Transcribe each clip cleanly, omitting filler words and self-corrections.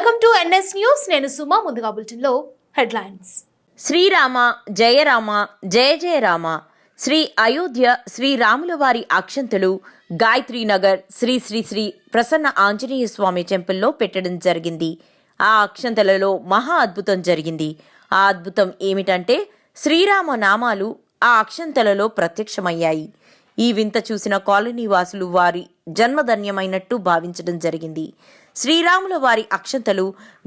Welcome to NS news. నేను సుమా. ముందుగా బులెటిన్లో హెడ్లైన్స్. శ్రీరామ జయ రామ జయ జయ రామ. శ్రీ అయోధ్య శ్రీరాముల వారి అక్షంతలు గాయత్రీ నగర్ శ్రీ శ్రీ శ్రీ ప్రసన్న ఆంజనేయ స్వామి టెంపుల్లో పెట్టడం జరిగింది. ఆ అక్షంతలలో మహా అద్భుతం జరిగింది. ఆ అద్భుతం ఏమిటంటే శ్రీరామ నామాలు ఆ అక్షంతలలో ప్రత్యక్షమయ్యాయి. ఈ వింత చూసిన కాలనీ వాసులు వారి జన్మధన్యమైనట్టు భావించడం జరిగింది. శ్రీరాముల వారి అక్షంతలు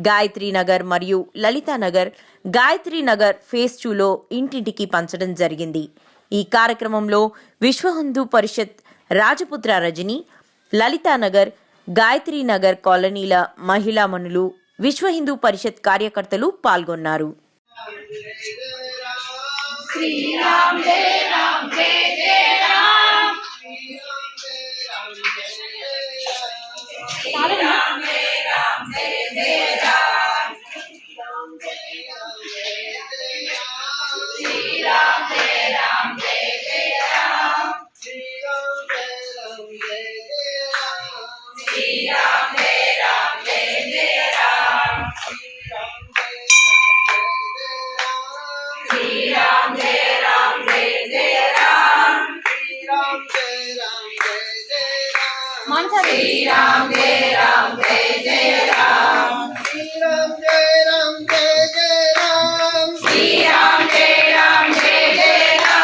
గాయత్రీ నగర్ మరియు లలితానగర్ గాయత్రీ నగర్ ఫేజ్ 2లో ఇంటింటికి పంచడం జరిగింది. ఈ కార్యక్రమంలో విశ్వ హిందూ పరిషత్ రాజపుత్ర రజని, లలితానగర్ గాయత్రీ నగర్ కాలనీల మహిళామణులు, విశ్వ హిందూ పరిషత్ కార్యకర్తలు పాల్గొన్నారు. శ్రీరామ్ జయ రామ్ జయ జయ రామ్. శ్రీరామ్ జయ రామ్ జయ జయ రామ్. శ్రీరామ్ జయ రామ్ జయ జయ రామ్. శ్రీరామ్ జయ రామ్ జయ జయ రామ్. శ్రీరామ్ జయ రామ్ జయ జయ రామ్. శ్రీరామ్ జయ రామ్ జయ జయ రామ్. శ్రీరామ్ జయ రామ్ జయ జయ రామ్. శ్రీరామ్ జయ రామ్ జయ జయ రామ్. శ్రీరామ్ జయ రామ్ జయ జయ రామ్. శ్రీరామ్ జయ రామ్ జయ జయ రామ్.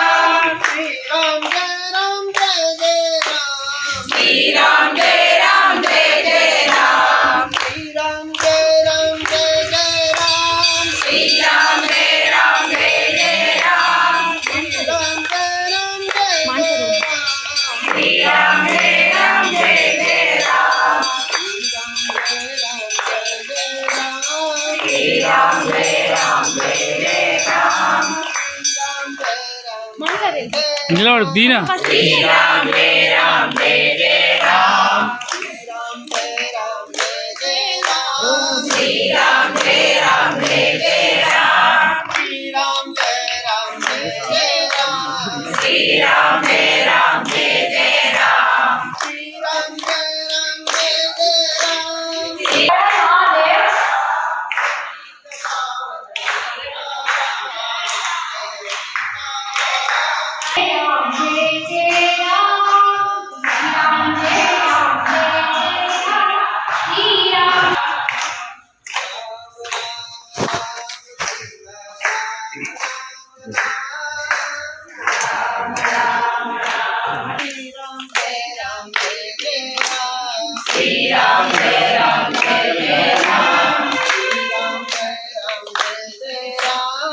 శ్రీరామ్ జయ రామ్ జయ జయ రామ్. శ్రీరామ్ జయ రామ్ జయ జయ రామ్. శ్రీరామ్ జయ రామ్ జయ జయ రామ్. శ్రీరామ్ జయ రామ్ జయ జయ రామ్. శ్రీరామ్ జయ రామ్ జయ జయ రామ్. శ్రీరామ్ జయ రామ్ జయ జయ రామ్. నిలబడు దీనా. శ్రీరామ్ జయ రామ్ జయ జయ రామ్. శ్రీరామ్ జయ రామ్ జయ జయ రామ్. శ్రీరామ్ జయ రామ్ జయ జయ రామ్. శ్రీరామ్ జయ రామ్ జయ జయ రామ్. శ్రీరామ్ జయ రామ్ జయ జయ రామ్. శ్రీరామ్ జయ రామ్ జయ జయ రామ్. శ్రీరామ్ జయ రామ్ జయ జయ రామ్. శ్రీరామ్ జయ రామ్ జయ జయ రామ్.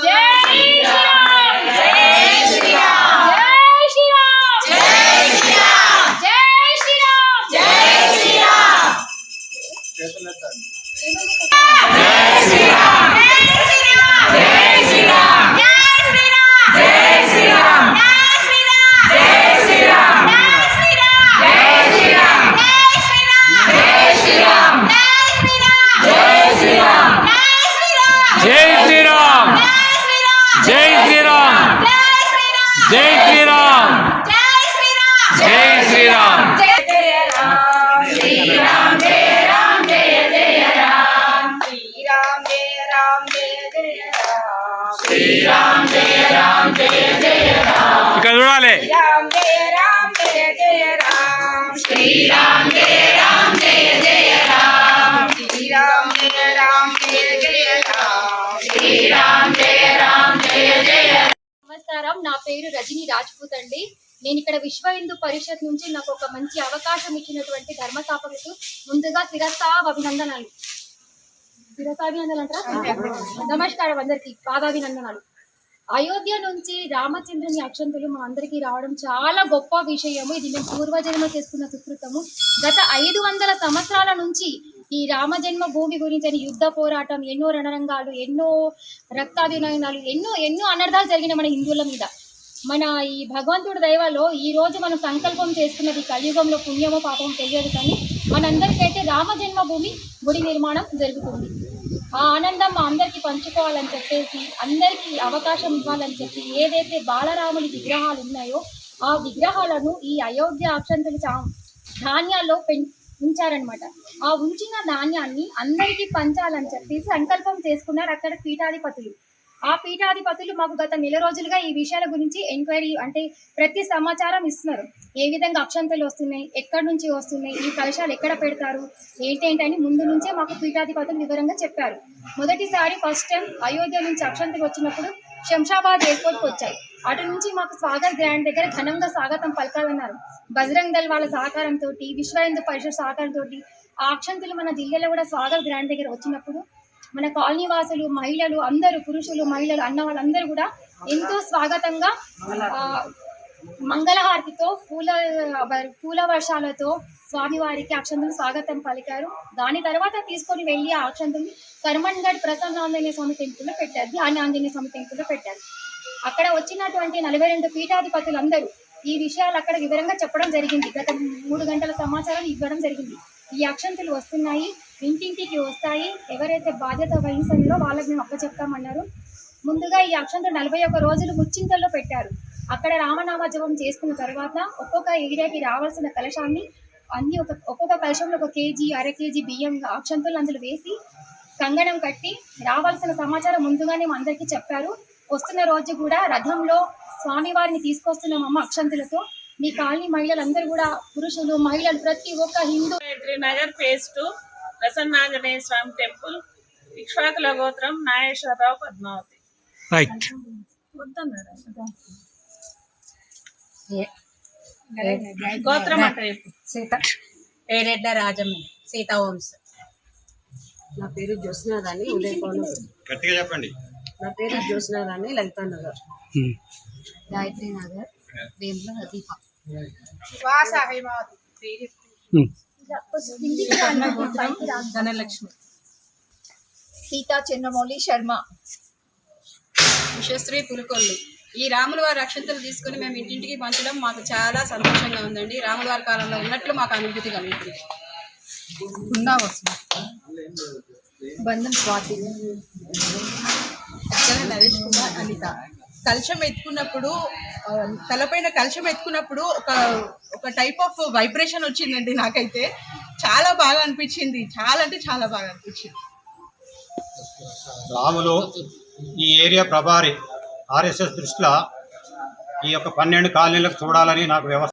జై శ్రీరామ్. జై శ్రీరామ్. జై శ్రీరామ్. జై శ్రీరామ్. జై శ్రీరామ్. జై శ్రీరామ్. జై శ్రీరామ్. జై శ్రీరామ్. జై శ్రీరామ్. జై శ్రీరామ్. జై శ్రీరామ్. జై శ్రీరామ్. జై శ్రీరామ్. జై శ్రీరామ్. జై శ్రీరామ్. జై శ్రీరామ్. జై శ్రీరామ్. జై శ్రీరామ్. జై శ్రీరామ్. శ్రీరామ్ జయ రామ్ జయ జయ రామ్. శ్రీరామ్ జయ రామ్ జయ జయ రామ్. శ్రీరామ్ జయ రామ్ జయ జయ రామ్. ఇక్కడ చూడాలి. శ్రీరామ్ జయ రామ్ జయ జయ రామ్. శ్రీరామ్ జయ రామ్ జయ జయ రామ్. శ్రీరామ్ జయ రామ్ జయ జయ రామ్. శ్రీరామ్ జయ రామ్ జయ జయ రామ్. నమస్కారం, నా పేరు రజని రాజ్పూత్ అండి. నేను ఇక్కడ విశ్వ హిందూ పరిషత్ నుంచి నాకు ఒక మంచి అవకాశం ఇచ్చినటువంటి ధర్మస్థాపకులకు ముందుగా శిరసాభినందనాలు. శిరసాభినందనలు అంటారా? నమస్కారం అందరికి, పాదాభినందనాలు. అయోధ్య నుంచి రామచంద్రుని అక్షంతులు మా అందరికీ రావడం చాలా గొప్ప విషయము. ఇది మేము పూర్వజన్మ చేసుకున్న సుకృతము. గత 500 సంవత్సరాల నుంచి ఈ రామజన్మ భూమి గురించి అని యుద్ధ పోరాటం, ఎన్నో రణరంగాలు, ఎన్నో రక్తాభినయనాలు, ఎన్నో అనర్థాలు జరిగిన మన హిందువుల మీద. మన ఈ భగవంతుడి దయవలో ఈ రోజు మనం సంకల్పం చేసుకున్నది కలియుగంలో పుణ్యమో పాపమో తెలియదు, కానీ మనందరికైతే రామజన్మ భూమి గుడి నిర్మాణం జరుగుతుంది. ఆ ఆనందం మా అందరికీ పంచుకోవాలని చెప్పేసి, అందరికీ అవకాశం ఇవ్వాలని చెప్పి ఏదైతే బాలరాముడి విగ్రహాలు ఉన్నాయో ఆ విగ్రహాలను ఈ అయోధ్య అక్షంతలు ధాన్యాల్లో ఉంచారనమాట. ఆ ఉంచిన ధాన్యాన్ని అందరికీ పంచాలని చెప్పేసి సంకల్పం చేసుకున్నారు అక్కడ పీఠాధిపతులు. ఆ పీఠాధిపతులు మాకు గత నెల రోజులుగా ఈ విషయాల గురించి ఎంక్వైరీ అంటే ప్రతి సమాచారం ఇస్తున్నారు. ఏ విధంగా అక్షంతలు వస్తున్నాయి, ఎక్కడి నుంచి వస్తున్నాయి, ఈ కలశాలు ఎక్కడ పెడతారు, ఏంటేంటని ముందు నుంచే మాకు పీఠాధిపతులు వివరంగా చెప్పారు. మొదటిసారి ఫస్ట్ టైం అయోధ్య నుంచి అక్షంతలు వచ్చినప్పుడు శంషాబాద్ ఎయిర్పోర్ట్కి వచ్చాయి. అటు నుంచి మాకు స్వాగత్ గ్రాండ్ దగ్గర ఘనంగా స్వాగతం పలకాలన్నారు. బజరంగ్ దళ్ వాళ్ళ సహకారంతో, విశ్వ హిందూ పరిషత్ సహకారంతో ఆ అక్షంతలు మన జిల్లాలో కూడా స్వాగత్ గ్రాండ్ దగ్గర వచ్చినప్పుడు మన కాలనీ వాసులు, మహిళలు అందరూ, పురుషులు, మహిళలు, అన్న వాళ్ళందరూ కూడా ఎంతో స్వాగతంగా మంగళహారతితో పూల వర్షాలతో స్వామివారికి అక్షంతలు స్వాగతం పలికారు. దాని తర్వాత తీసుకొని వెళ్ళి ఆ అక్షంతలు కర్మన్గఢ్ ప్రసన్న ఆంజనేయ స్వామి టెంపుల్లో పెట్టారు, ధ్యాన ఆంజనేయ స్వామి టెంపుల్లో పెట్టారు. అక్కడ వచ్చినటువంటి 42 పీఠాధిపతులు అందరూ ఈ విషయాలు అక్కడ వివరంగా చెప్పడం జరిగింది. గత 3 గంటల సమాచారం ఇవ్వడం జరిగింది. ఈ అక్షంతలు వస్తున్నాయి, ఇంటింటికి వస్తాయి, ఎవరైతే బాధ్యత వహించాలో వాళ్ళకి మేము అప్పచెప్తామన్నారు. ముందుగా ఈ అక్షంతలు 41 రోజులు ముచ్చింతల్లో పెట్టారు. అక్కడ రామనామ జపం చేసుకున్న తర్వాత ఒక్కొక్క ఏరియాకి రావాల్సిన కలశాన్ని అన్ని ఒక్కొక్క కలశంలో 1 కేజీ, అర కేజీ బియ్యం అక్షంతలు అందులో వేసి కంగణం కట్టి రావాల్సిన సమాచారం ముందుగానే మా అందరికీ చెప్పారు. వస్తున్న రోజు కూడా రథంలో స్వామివారిని తీసుకొస్తున్నామమ్మ అక్షంతలతో. మీ కాలనీ మహిళలందరూ కూడా, పురుషులు, మహిళలు, ప్రతి ఒక్క హిందూ. నగర్ ఫేజ్ 2 ప్రసన్నాంజనేయ స్వామి టెంపుల్, ఇక్ష్వాకుల గోత్రం, నాగేశ్వరరావు, పద్మావతి. రైట్. గోత్రం అంటే సీత పేరెడ్ల రాజమ్మ, సీతా వంశ. నా పేరు జ్యోత్స్నారాణి, ఉదయకోన. గట్టిగా చెప్పండి. నా పేరు జ్యోత్స్నారాణి, లలితా నగర్, గాయత్రి నగర్, వేముల దీప. ధనలక్ష్మి, సీతా చెన్నమౌళి శర్మ, విశ్వశ్రీ పులికొల్లు. ఈ రాముల వారి అక్షంతలు తీసుకుని మేము ఇంటింటికి పంచడం మాకు చాలా సంతోషంగా ఉందండి. రాముల వారి కాలంలో ఉన్నట్లు మాకు అనుభూతి కలుగుతుంది. బంధం స్వాతి, నరేష్ కుమార్, అనిత. కలశం ఎత్తుకున్నప్పుడు, తలపైన కలశం ఎత్తుకున్నప్పుడు ఒక టైప్ ఆఫ్ వైబ్రేషన్ వచ్చిందండి. నాకైతే చాలా బాగా అనిపించింది, చాలా అంటే చాలా బాగా అనిపించింది. రాములు ఈ ఏరియా ప్రభారి ఆర్ఎస్ఎస్ దృష్టిలో ఈ యొక్క 12 కాలనీలకు చూడాలని నాకు వ్యవస్థ.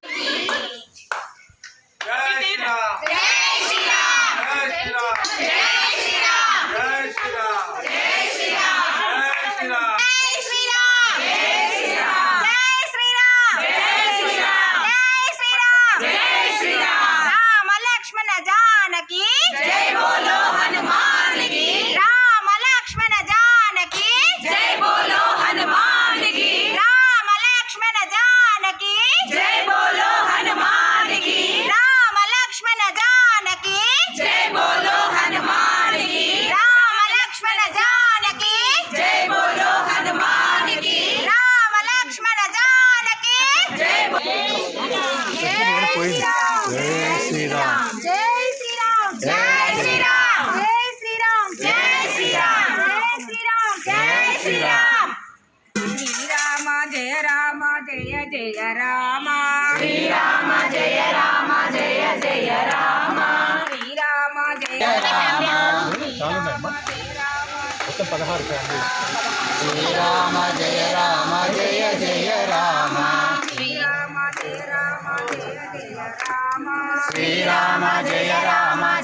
శ్రీరామ జయ రామ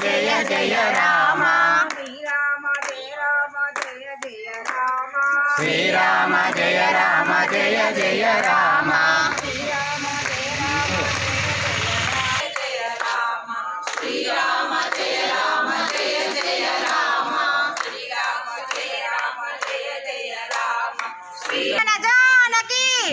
జయ జయ రామ, శ్రీరామ జయ రామ జయ జయ రామ, శ్రీరామ జయ రామ జయ జయ రామ,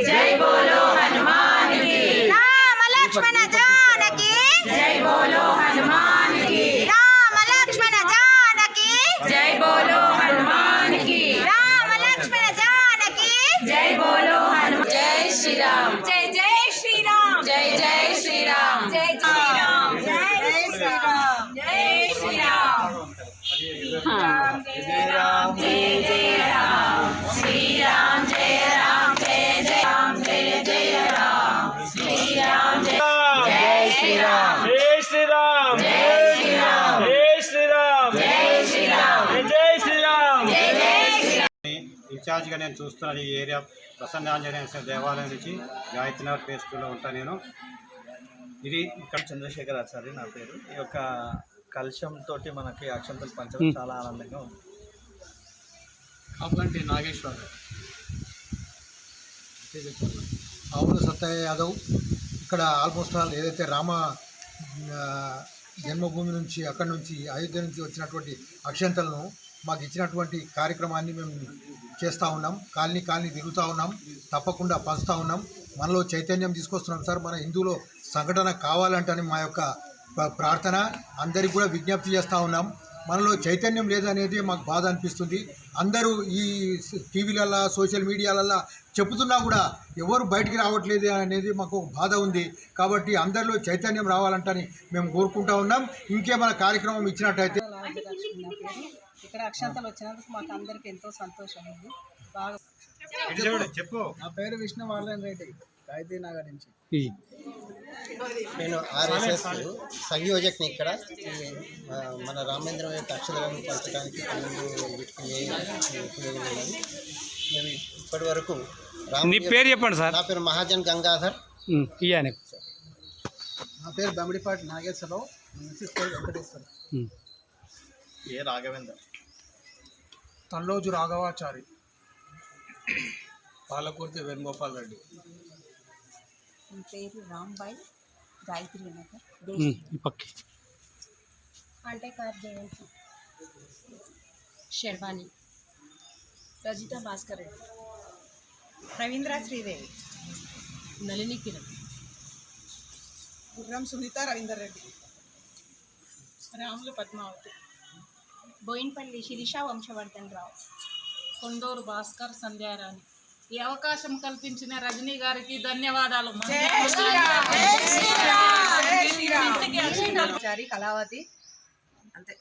జై బోలో హనుమాన్ కి, రామ లక్ష్మణ జానకి, జై బోలో హనుమాన్ కి, రామ లక్ష్మణ జానకి, జై బోలో హనుమాన్ కి, రామ లక్ష్మణ జానకి, జై బోలో హనుమాన్. జై శ్రీరామ్, జై జై శ్రీరామ్, జై జై శ్రీరామ్, జై శ్రీరామ్, జై శ్రీరామ్, జై శ్రీరామ్, రామ్ జయ రామ్ జయ జయ రామ్, శ్రీరామ్ జయ రామ్ జయ జయ రామ్ జయ జయ రామ్, శ్రీరామ్ జయ ఇన్ఛార్జ్గా నేను చూస్తున్నాను ఈ ఏరియా ప్రసన్న ఆంజనేయ స్వామి దేవాలయం నుంచి గాయత్రీనగర్ ఫేజ్ 2లో ఉంటాను నేను. ఇది ఇక్కడ చంద్రశేఖర్ ఆచార్య నా పేరు. ఈ యొక్క కలశంతో మనకి అక్షంతలు పంచడం చాలా ఆనందంగా ఉంది. అప్పటి నాగేశ్వర్ ఆవుల సత్తయ్య యాదవ్. ఇక్కడ ఆల్మోస్ట్ ఆల్ ఏదైతే రామ జన్మభూమి నుంచి అక్కడి నుంచి అయోధ్య నుంచి వచ్చినటువంటి అక్షంతలను మాకు ఇచ్చినటువంటి కార్యక్రమాన్ని మేము చేస్తూ ఉన్నాం. కాలనీ తిరుగుతూ ఉన్నాం, తప్పకుండా పంచుతూ ఉన్నాం. మనలో చైతన్యం తీసుకొస్తున్నాం సార్. మన హిందువులో సంఘటన కావాలంటని మా యొక్క ప్రార్థన. అందరికి కూడా విజ్ఞప్తి చేస్తూ ఉన్నాం. మనలో చైతన్యం లేదనేది మాకు బాధ అనిపిస్తుంది. అందరూ ఈ టీవీలల్లో సోషల్ మీడియాలల్లో చెబుతున్నా కూడా ఎవరు బయటికి రావట్లేదు అనేది మాకు బాధ ఉంది. కాబట్టి అందరిలో చైతన్యం రావాలంటని మేము కోరుకుంటా ఉన్నాం. ఇంకేమైనా కార్యక్రమం ఇచ్చినట్టయితే ఇక్కడ అక్షంతలు వచ్చినందుకు మాకు అందరికి ఎంతో సంతోషం ఉంది. బాగా చెప్పు. నా పేరు విష్ణువర్ధన్ రెడ్డి, గాయత్రీ నగర్ నుంచి. నేను ఆర్ఎస్ఎస్ సంయోజక్ని. ఇక్కడ మన రామేంద్రం యొక్క అక్షరాలను పంచడానికి ఉపయోగపడినది. మేము ఇప్పటి వరకు నీ పేరు చెప్పండి సార్. నా పేరు మహాజన్ గంగాధర్. నా పేరు బమిడిపాటి నాగేశ్వరరావు, వెంకటేశ్వర. ఏ రాఘవేందర్. తల్లోజు రాఘవాచారి. పాలకుర్తి వేణుగోపాల్ రెడ్డి. నా పేరు రాంబాయ్, గాయత్రి నగర్. అంటే కార్ జయంతి, శర్వాణి, రజిత భాస్కర్ రెడ్డి, రవీంద్ర శ్రీదేవి, నళిని కిరణ్, గుర్రం సునీత, రవీందర్ రెడ్డి, రాములు పద్మావతి, బోయిన్పల్లి శిరీష, వంశవర్ధన్ రావు, కొండూరు భాస్కర్, సంధ్యారాణి. ఈ అవకాశం కల్పించిన రజనీ గారికి ధన్యవాదాలు. కళావతి అంతే.